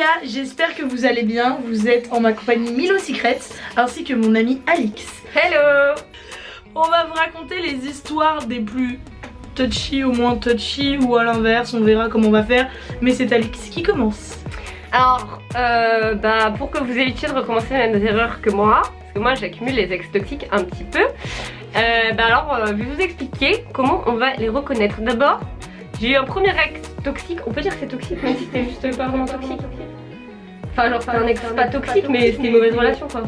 gars, j'espère que vous allez bien. Vous êtes en ma compagnie Milo Secrets ainsi que mon ami Alix. Hello. On va vous raconter les histoires des plus touchy ou moins touchy, ou à l'inverse, on verra comment on va faire. Mais c'est Alix qui commence. Alors, pour que vous évitiez de recommencer les mêmes erreurs que moi, parce que moi j'accumule les ex toxiques un petit peu, je vais vous expliquer comment on va les reconnaître. D'abord, j'ai eu un premier ex toxique, on peut dire que c'est toxique même si c'était juste pas vraiment toxique. Enfin genre c'est un ex pas toxique mais c'était une mauvaise relation quoi.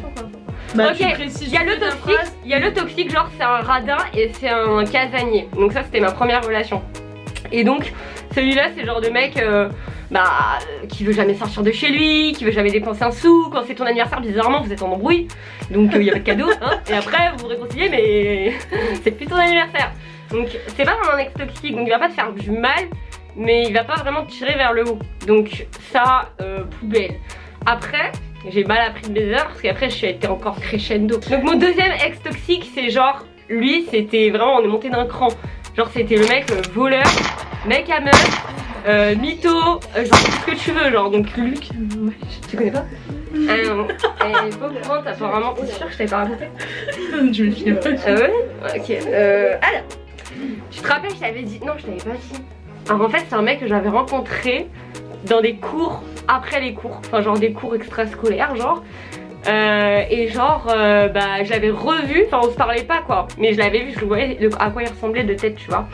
Bah, ok, il y a le toxique, genre c'est un radin et c'est un casanier. Donc ça c'était ma première relation. Et donc celui-là c'est le genre de mec qui veut jamais sortir de chez lui, qui veut jamais dépenser un sou. Quand c'est ton anniversaire, bizarrement vous êtes en embrouille, donc il y a pas de cadeau hein. Et après vous vous réconciliez mais c'est plus ton anniversaire. Donc c'est pas vraiment un ex toxique, donc il va pas te faire du mal, mais il va pas vraiment te tirer vers le haut. Donc ça, poubelle. Après, j'ai mal appris de mes erreurs parce qu'après je suis été encore crescendo. Donc mon deuxième ex toxique, c'est genre, lui c'était vraiment, on est monté d'un cran. Genre c'était le mec voleur, mec à meuf, mytho, genre tout ce que tu veux, genre. Donc Luc, tu connais pas? Elle est pas au courant, apparemment, t'es sûr que je t'avais pas raconté? Je me filme pas. Ah ouais? Ok, alors, tu te rappelles, je t'avais dit, non je t'avais pas dit. Alors en fait c'est un mec que j'avais rencontré dans des cours, après les cours, enfin genre des cours extrascolaires genre. Et genre je l'avais revu, enfin on se parlait pas quoi, mais je l'avais vu, je voyais à quoi il ressemblait de tête tu vois.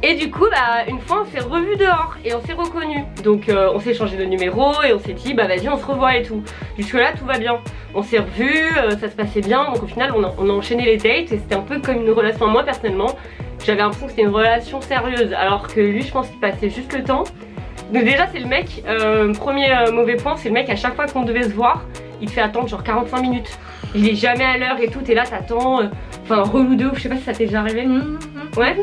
Et du coup une fois on s'est revu dehors et on s'est reconnus. Donc on s'est changé de numéro et on s'est dit vas-y on se revoit et tout. Jusque là tout va bien. On s'est revus, ça se passait bien, donc au final on a enchaîné les dates et c'était un peu comme une relation. Moi personnellement j'avais l'impression que c'était une relation sérieuse, alors que lui je pense qu'il passait juste le temps. Donc déjà c'est le mec, premier mauvais point, c'est le mec à chaque fois qu'on devait se voir, il te fait attendre genre 45 minutes. Il est jamais à l'heure et tout, t'es là t'attends, relou de ouf, je sais pas si ça t'est déjà arrivé. Ouais.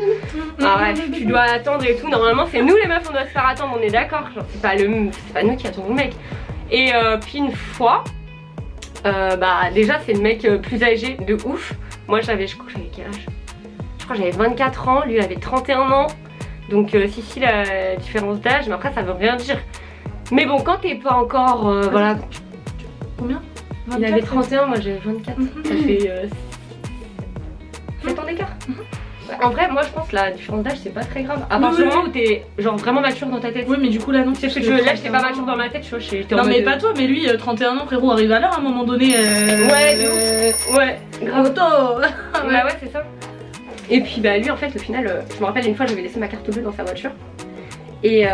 Ah bref, tu dois attendre et tout, normalement c'est nous les meufs on doit se faire attendre, on est d'accord, genre c'est pas nous qui attendons le mec. Et puis une fois, déjà c'est le mec plus âgé de ouf. Moi j'avais quel âge? Je crois que j'avais 24 ans, lui il avait 31 ans. Donc si la différence d'âge, mais après ça veut rien dire. Mais bon quand t'es pas encore voilà. Combien? 24, il avait 31, moi j'avais 24. Ça fait 7 ans d'écart. En vrai moi je pense que la différence d'âge c'est pas très grave. À partir du moment où t'es genre vraiment mature dans ta tête. Oui mais du coup là non. C'est ce que là j'étais pas mature dans ma tête, tu vois, j'étais non mais pas toi, mais lui 31 ans frérot, arrive à l'heure à un moment donné. Ouais, grave. Auto. Bah ouais c'est ça. Et puis lui en fait au final, je me rappelle une fois j'avais laissé ma carte bleue dans sa voiture. Et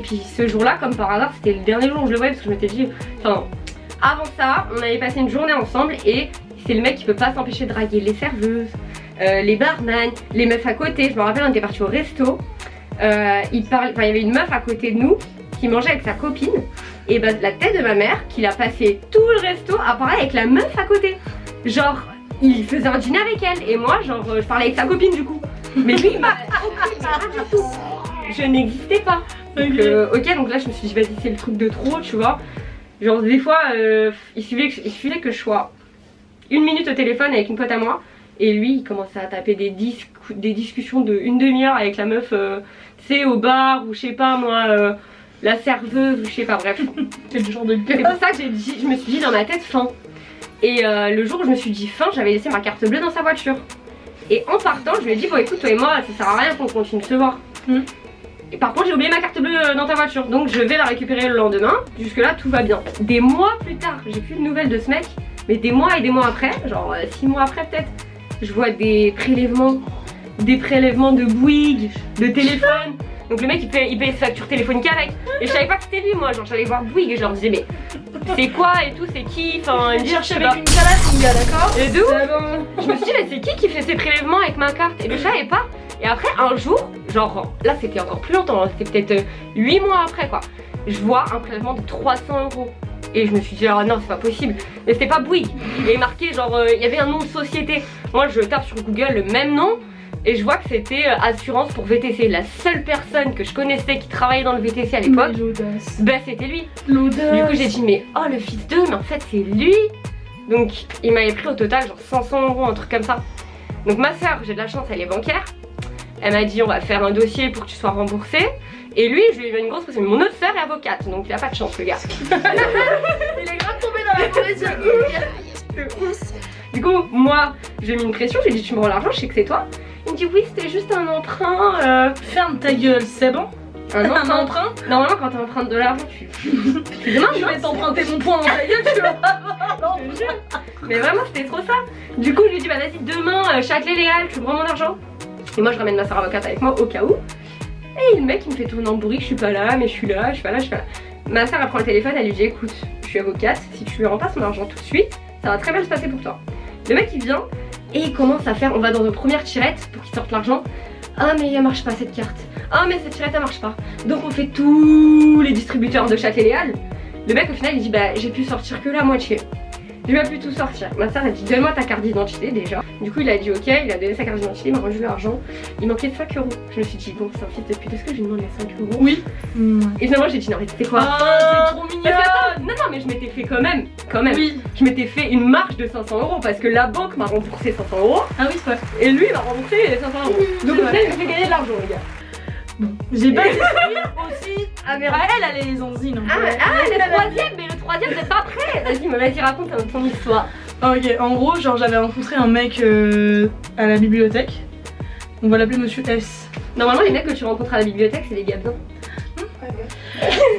puis ce jour là comme par hasard c'était le dernier jour où je le voyais parce que je m'étais dit, avant ça on avait passé une journée ensemble et c'est le mec qui peut pas s'empêcher de draguer les serveuses, les barman, les meufs à côté. Je me rappelle on était partis au resto, il y avait une meuf à côté de nous qui mangeait avec sa copine et la tête de ma mère qu'il a passé tout le resto à parler avec la meuf à côté. Genre il faisait un dîner avec elle et moi genre je parlais avec sa copine du coup. Mais lui il m'a aucune du tout. Je n'existais pas. Donc donc là je me suis dit vas-y c'est le truc de trop tu vois. Genre des fois il suffisait que je sois une minute au téléphone avec une pote à moi et lui il commençait à taper des discussions de une demi-heure avec la meuf tu sais au bar ou je sais pas moi la serveuse ou je sais pas bref. C'est le genre de C'est pour ça que je me suis dit dans ma tête fin. Et le jour où je me suis dit fin, j'avais laissé ma carte bleue dans sa voiture. Et en partant, je lui ai dit bon écoute toi et moi ça sert à rien qu'on continue de se voir. Et par contre j'ai oublié ma carte bleue dans ta voiture, donc je vais la récupérer le lendemain. Jusque là tout va bien. Des mois plus tard, j'ai plus de nouvelles de ce mec, mais des mois et des mois après, genre 6 mois après peut-être, je vois des prélèvements de Bouygues, de téléphone. Donc le mec il paye sa facture téléphonique avec. Et je savais pas que c'était lui moi, genre j'allais voir Bouygues et je leur disais mais c'est quoi et tout, c'est qui? Enfin il me cherche avec une Kalasinga, d'accord? Et d'où? Je me suis dit mais c'est qui fait ces prélèvements avec ma carte? Et je savais pas. Et après un jour, genre là c'était encore plus longtemps, hein, c'était peut-être 8 mois après quoi. Je vois un prélèvement de 300 €. Et je me suis dit ah non c'est pas possible. Mais c'était pas Bouygues. Il est marqué genre il y avait un nom de société. Moi je tape sur Google le même nom. Et je vois que c'était assurance pour VTC. La seule personne que je connaissais qui travaillait dans le VTC à l'époque, c'était lui. L'audace. Du coup j'ai dit mais oh le fils d'eux, mais en fait c'est lui. Donc il m'avait pris au total genre 500 €, un truc comme ça. Donc ma soeur, j'ai de la chance, elle est bancaire. Elle m'a dit on va faire un dossier pour que tu sois remboursé. Et lui, je lui ai mis une grosse pression. Mon autre sœur est avocate, donc il a pas de chance, le gars. Il est grave tombé dans la mauvaise. Du coup, moi, j'ai mis une pression, j'ai dit tu me rends l'argent, je sais que c'est toi. Il me dit oui, c'était juste un emprunt. Ferme ta gueule, c'est bon. Un Un emprunt. Normalement, quand t'empruntes de l'argent, tu demandes, Je vais t'emprunter mon poing dans ta gueule, tu vois. Je te jure. Mais vraiment, c'était trop ça. Du coup, je lui ai dit bah vas-y, demain, Châtelet légal, tu me rends mon argent. Et moi, je ramène ma soeur avocate avec moi au cas où. Et le mec, il me fait tourner en bourrique, je suis pas là, mais je suis là, je suis pas là, je suis pas là. Ma soeur, elle prend le téléphone, elle lui dit écoute, je suis avocate, si tu lui rends pas son argent tout de suite, ça va très mal se passer pour toi. Le mec, il vient et il commence à faire, on va dans une première tirette pour qu'il sorte l'argent. Ah mais elle marche pas cette carte. Ah mais cette tirette elle marche pas. Donc on fait tous les distributeurs de Châtelet légal. Le mec au final il dit bah j'ai pu sortir que la moitié. Je vais plus tout sortir. Ma soeur elle dit donne-moi ta carte d'identité déjà. Du coup il a dit ok, il a donné sa carte d'identité, il m'a rendu l'argent. Il manquait 5 €. Je me suis dit bon c'est un fils de pute, est-ce que je lui demande les 5 €? Oui. Et finalement j'ai dit non mais c'était quoi? Ah, c'est trop mignon. Parce que, attends, non mais je m'étais fait quand même. Oui. Je m'étais fait une marge de 500 € parce que la banque m'a remboursé 500 € Ah oui, c'est vrai. et lui il m'a remboursé 500 €. Donc au final il m'a fait gagner de l'argent les gars. Bon, j'ai pas été aussi. Ah mais elle est les enzines. Le troisième, mais le troisième t'es pas prêt. Vas-y raconte ton histoire. Ok, en gros, genre j'avais rencontré un mec à la bibliothèque. On va l'appeler Monsieur S. Normalement les mecs que tu rencontres à la bibliothèque c'est des gars bien.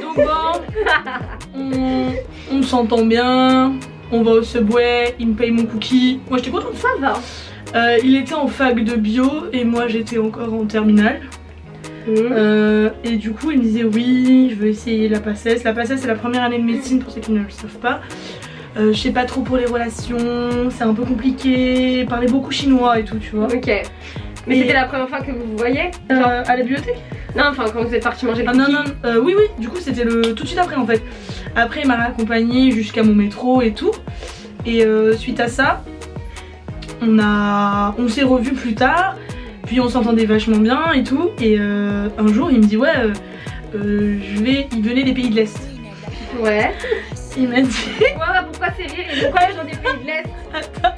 Donc bon, on s'entend bien, on va au Subway, il me paye mon cookie. Moi j'étais contente. Ça va. Il était en fac de bio et moi j'étais encore en terminale. Et du coup il me disait oui, je veux essayer la PACES. La PACES c'est la première année de médecine pour ceux qui ne le savent pas. Je sais pas trop pour les relations, c'est un peu compliqué, parler beaucoup chinois et tout, tu vois. Ok. Mais c'était la première fois que vous vous voyez à la bibliothèque? Non, enfin quand vous êtes parti manger le Ah cookie. non, oui, du coup c'était tout de suite après en fait. Après il m'a raccompagné jusqu'à mon métro et tout. Et suite à ça, on s'est revus plus tard. Puis on s'entendait vachement bien et tout. Et un jour il me dit ouais, il venait des pays de l'Est. Ouais. Il m'a dit. Pourquoi c'est rire et pourquoi dans des pays de l'Est? Attends,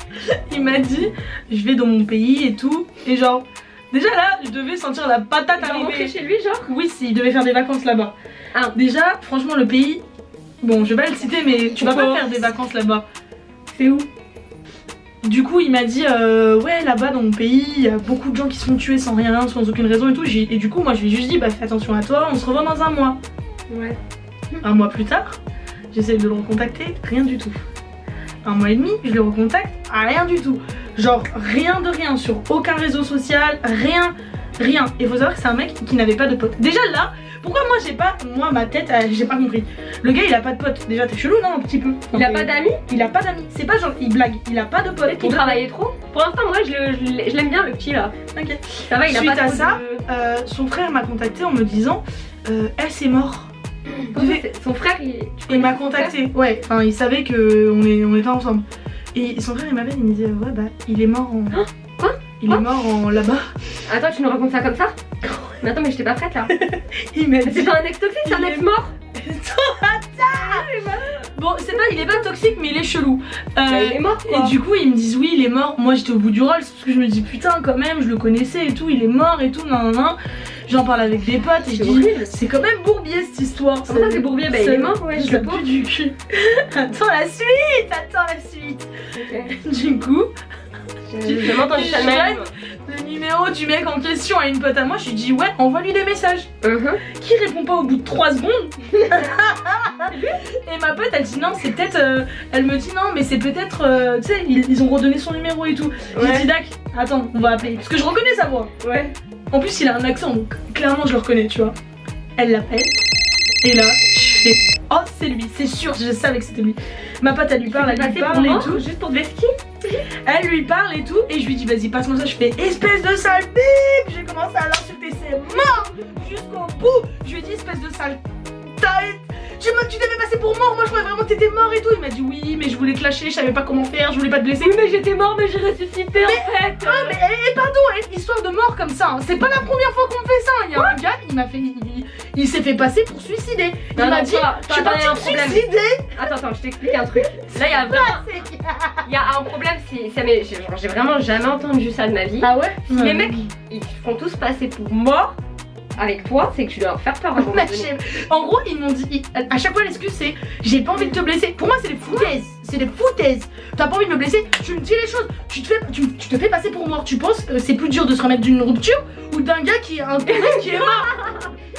il m'a dit je vais dans mon pays et tout. Et genre, déjà là, je devais sentir la patate arriver. Rentrer chez lui genre? Oui, il devait faire des vacances là-bas. Ah. Déjà, franchement, le pays, bon, je vais pas le citer, mais tu vas pas faire des vacances là-bas. C'est où? Du coup, il m'a dit ouais, là-bas dans mon pays, il y a beaucoup de gens qui se font tuer sans rien, sans aucune raison et tout. Et du coup, moi, je lui ai juste dit bah fais attention à toi, on se revoit dans un mois. Ouais. Un mois plus tard, j'essaie de le recontacter, rien du tout. Un mois et demi, je le recontacte, rien du tout. Genre rien de rien, sur aucun réseau social, rien. Et faut savoir que c'est un mec qui n'avait pas de potes. Déjà là, pourquoi moi ma tête, j'ai pas compris. Le gars il a pas de potes, déjà t'es chelou non un petit peu. Il a pas d'amis? Il a pas d'amis, c'est pas genre il blague, il a pas de potes. Il travaillait trop? Pour l'instant moi je l'aime bien le petit là. Ok. Ça va, il a Suite pas à trop ça, de... son frère m'a contacté en me disant elle c'est mort. Son frère il m'a contacté, ouais, enfin il savait que on était ensemble. Et son frère il m'appelle, il me disait ouais bah il est mort en... Quoi? Il est mort en là-bas. Attends, tu nous racontes ça comme ça? Mais attends, mais j'étais pas prête là. Il m'a dit... C'est pas un ex toxique, c'est un ex mort. Bon, il est pas toxique mais il est chelou. Il est mort quoi. Et du coup ils me disent oui il est mort. Moi j'étais au bout du rôle parce que je me dis putain quand même je le connaissais et tout, il est mort et tout, nan. J'en parle avec des potes et je dis c'est quand même Bourbier cette histoire. Comment ça c'est Bourbier? Bah il est mort ouais, je le pue du cul. Attends la suite. Ok. Du coup je m'entends ça même. Le numéro du mec en question à une pote à moi, je lui dis ouais envoie-lui des messages. Qui répond pas au bout de 3 secondes. Et ma pote elle dit non c'est peut-être elle me dit non mais c'est peut-être tu sais ils ont redonné son numéro et tout. J'ai dit Dac attends on va appeler parce que je reconnais sa voix. Ouais. En plus il a un accent donc clairement je le reconnais tu vois. Elle l'appelle et là je fais oh c'est lui c'est sûr je savais que c'était lui. Ma pote elle lui parle et tout. Juste pour de l'esquive. Elle lui parle et tout et je lui dis vas-y passe-moi ça. Je fais espèce de sale bip. J'ai commencé à l'insulter c'est mort jusqu'au bout. Je lui ai dit espèce de sale tête. Tu devais passer pour mort, moi je croyais vraiment que t'étais mort et tout. tout. Il m'a dit oui, mais je voulais te lâcher, je savais pas comment faire, je voulais pas te blesser. Oui, mais j'étais mort, mais j'ai ressuscité en fait. Ah, mais pardon, histoire de mort comme ça, hein. C'est pas la première fois qu'on fait ça. Il y a un gars, il s'est fait passer pour suicider. Il m'a dit, je suis partie me suicider. Attends, je t'explique un truc. Là, il y a vraiment. Il y a un problème, j'ai vraiment jamais entendu ça de ma vie. Ah ouais? Si les mecs, ils font tous passer pour morts avec toi, c'est que tu dois leur faire peur à un moment donné. En gros, ils m'ont dit, à chaque fois l'excuse c'est j'ai pas envie de te blesser. Pour moi, c'est des foutaises. C'est des foutaises. T'as pas envie de me blesser, tu me dis les choses. Tu te fais passer pour mort. Tu penses c'est plus dur de se remettre d'une rupture ou d'un gars qui est un mec qui est mort?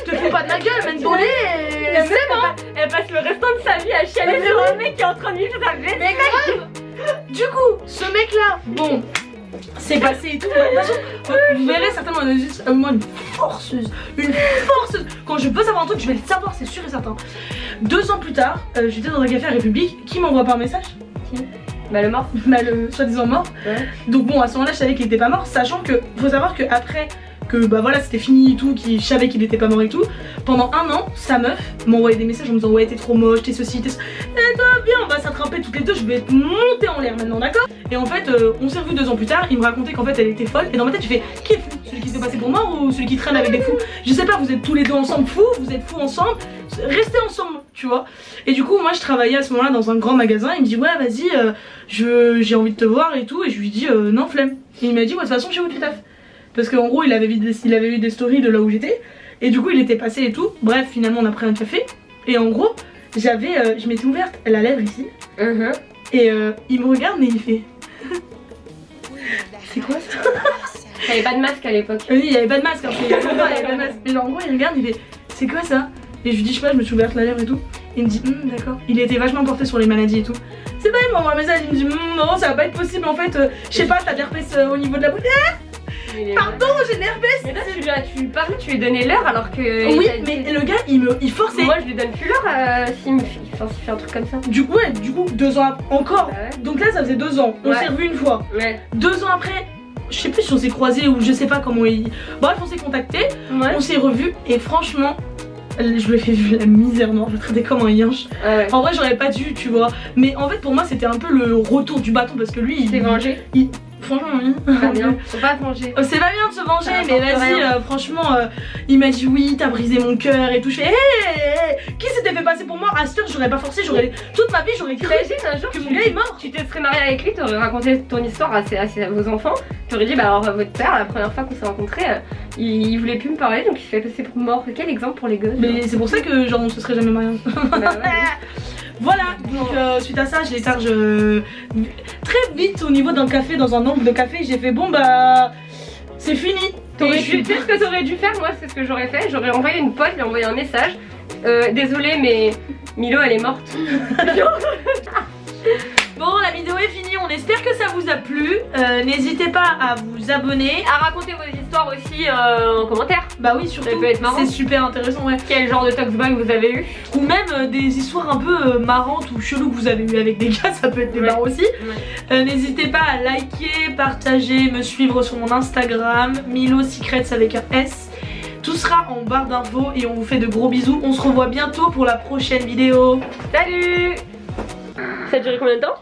Te fous pas de ma gueule, même donné, c'est bon. Elle passe le restant de sa vie à chialer sur un mec qui est en train de vivre sa vie. Mais grave. Du coup, ce mec là, bon, c'est passé et tout. De toute façon, vous verrez certainement moi une forceuse. Quand je veux savoir un truc, je vais le savoir, c'est sûr et certain. 2 ans plus tard, j'étais dans un café à République. Qui m'envoie par message? Qui? Bah le mort. Bah le soi-disant mort. Ouais. Donc bon, à ce moment-là, je savais qu'il était pas mort, sachant que faut savoir que après que bah voilà c'était fini et tout, je savais qu'il était pas mort et tout. Pendant 1 an, sa meuf m'envoyait des messages en me disant ouais t'es trop moche, t'es ceci, t'es ça. Et toi bien, on va s'attraper toutes les deux, je vais te monter en l'air maintenant, d'accord? Et en fait on s'est revus 2 ans plus tard, il me racontait qu'en fait elle était folle. Et dans ma tête je fais qui est fou? Celui qui s'est passé pour moi ou celui qui traîne avec des fous? Je sais pas, vous êtes tous les deux ensemble fous, vous êtes fous ensemble, restez ensemble, tu vois. Et du coup moi je travaillais à ce moment là dans un grand magasin, il me dit ouais vas-y j'ai envie de te voir et tout. Et je lui dis non flemme. Et il m'a dit ouais de toute façon chez où tu taffes? Parce qu'en gros il avait vu des stories de là où j'étais. Et du coup il était passé et tout. Bref finalement on a pris un café. Et en gros je m'étais ouverte la lèvre ici. Et il me regarde mais il fait c'est quoi ça? T'avais pas de masque à l'époque. Oui il y avait pas de masque, hein, il y avait pas de masque. Mais en gros il regarde il fait c'est quoi ça? Et je lui dis je sais pas, je me suis ouverte la lèvre et tout. Il me dit d'accord. Il était vachement porté sur les maladies et tout. C'est pas, il m'envoie un message, il me dit non ça va pas être possible en fait, je sais pas t'as de l'herpès au niveau de la bouche. Pardon, j'ai de l'herpès. Mais là tu lui parles, tu lui donnais l'heure alors que. Oui mais le gars il forçait. Moi je lui donne plus l'heure s'il fait un truc comme ça. Du coup 2 ans encore. Bah ouais. Donc là ça faisait 2 ans. On s'est revus une fois. Ouais. 2 ans après, je sais plus si on s'est croisés ou je sais pas comment Bref on s'est contactés, on s'est revus et franchement je lui ai fait vivre la misère noire, je le traitais comme un yinche. Ouais. En vrai j'aurais pas dû tu vois. Mais en fait pour moi c'était un peu le retour du bâton parce que lui il s'est vengé. Franchement oui. Pas bien, faut pas se venger. C'est pas bien de se venger mais vas-y franchement il m'a dit oui t'as brisé mon cœur et tout. Je fais hey, qui s'était fait passer pour moi? À cette heure j'aurais pas forcé, toute ma vie j'aurais cru un jour que mon gars est mort. Tu te serais marié avec lui, t'aurais raconté ton histoire à vos enfants. T'aurais dit bah alors votre père la première fois qu'on s'est rencontrés il voulait plus me parler donc il se fait passer pour mort. Quel exemple pour les gosses? Mais c'est pour ça que genre on se serait jamais mariés. Bah ouais. Voilà, donc suite à ça je les charge très vite au niveau d'un café, dans un angle de café. J'ai fait bon bah c'est fini. Tu sais ce que t'aurais dû faire? Moi c'est ce que j'aurais fait, j'aurais envoyé une pote, lui envoyé un message. Désolée mais Milo elle est morte. Bon la vidéo est finie, on espère que ça vous a plu. N'hésitez pas à vous abonner, à raconter vos histoires aussi en commentaire. Bah oui surtout, ça peut être marrant. C'est super intéressant ouais. Quel genre de talkback vous avez eu? Ou même des histoires un peu marrantes ou cheloues que vous avez eu avec des gars, ça peut être des marrants aussi. N'hésitez pas à liker, partager, me suivre sur mon Instagram, Milo Secrets avec un S. Tout sera en barre d'infos et on vous fait de gros bisous. On se revoit bientôt pour la prochaine vidéo. Salut! Ça a duré combien de temps?